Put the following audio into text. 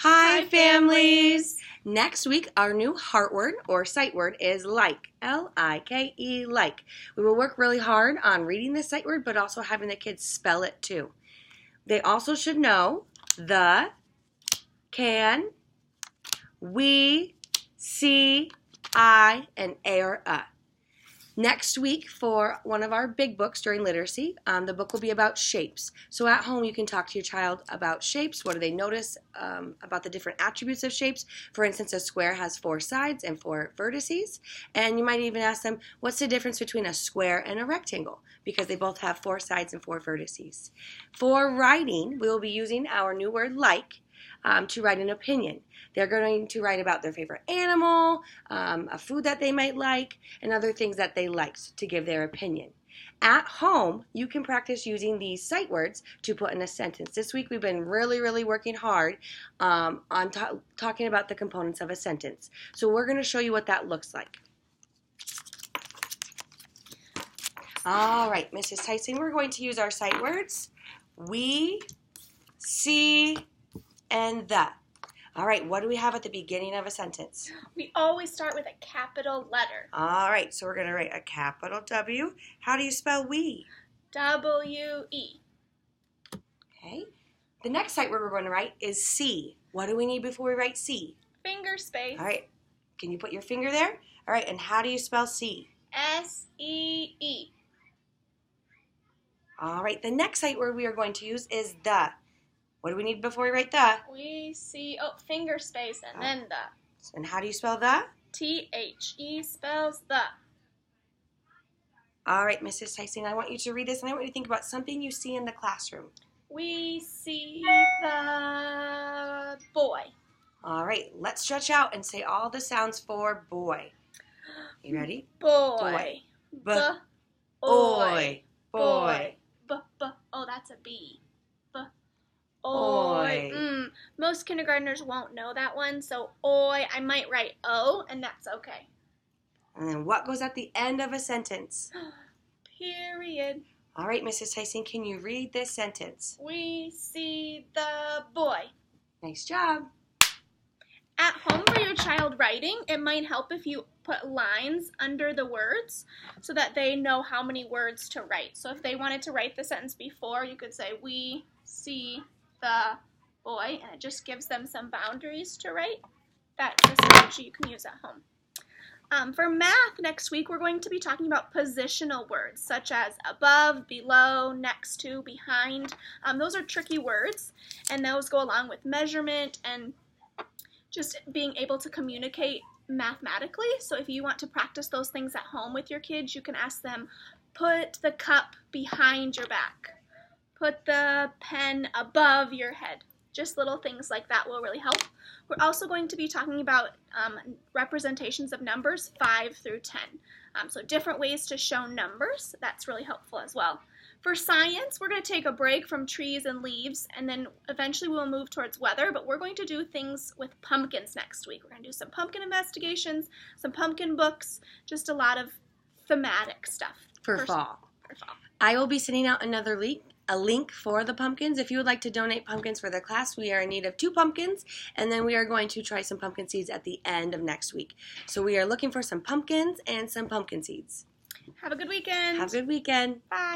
Hi, families! Next week, our new heart word or sight word is like. L-I-K-E, like. We will work really hard on reading this sight word, but also having the kids spell it too. They also should know the, can, we, see, I, and a or a. Next week for one of our big books during literacy, the book will be about shapes. So at home you can talk to your child about shapes. What do they notice about the different attributes of shapes? For instance, a square has 4 sides and 4 vertices. And you might even ask them, what's the difference between a square and a rectangle? Because they both have 4 sides and 4 vertices. For writing, we will be using our new word like to write an opinion. They're going to write about their favorite animal, a food that they might like, and other things that they like to give their opinion. At home, you can practice using these sight words to put in a sentence. This week we've been really working hard on talking about the components of a sentence. So we're going to show you what that looks like. All right, Mrs. Tyson, we're going to use our sight words. We, see, and the. All right, what do we have at the beginning of a sentence? We always start with a capital letter. All right, so we're going to write a capital W. How do you spell we? W-E. Okay. The next sight word we're going to write is see. What do we need before we write see? Finger space. All right, can you put your finger there? All right, and how do you spell see? S-E-E. All right, the next sight word we are going to use is the. What do we need before we write the? We see, finger space and then the. And how do you spell the? T-H-E spells the. All right, Mrs. Tyson, I want you to read this, and I want you to think about something you see in the classroom. We see the boy. All right, let's stretch out and say all the sounds for boy. You ready? Boy. Boy. Boy. Oh, that's a B. Oi. Most kindergartners won't know that one, so oi, I might write O, and that's okay. And then what goes at the end of a sentence? Period. All right, Mrs. Tyson, can you read this sentence? We see the boy. Nice job. At home for your child writing, it might help if you put lines under the words so that they know how many words to write. So if they wanted to write the sentence before, you could say, we see the boy, and it just gives them some boundaries to write. That's a strategy you can use at home. For math next week, we're going to be talking about positional words, such as above, below, next to, behind. Those are tricky words, and those go along with measurement and just being able to communicate mathematically. So if you want to practice those things at home with your kids, you can ask them, put the cup behind your back. Put the pen above your head. Just little things like that will really help. We're also going to be talking about representations of numbers 5 through 10. So different ways to show numbers. That's really helpful as well. For science, we're going to take a break from trees and leaves, and then eventually we'll move towards weather, but we're going to do things with pumpkins next week. We're going to do some pumpkin investigations, some pumpkin books, just a lot of thematic stuff. For fall. I will be sending out a link for the pumpkins. If you would like to donate pumpkins for the class, we are in need of 2 pumpkins, and then we are going to try some pumpkin seeds at the end of next week. So we are looking for some pumpkins and some pumpkin seeds. Have a good weekend. Have a good weekend. Bye.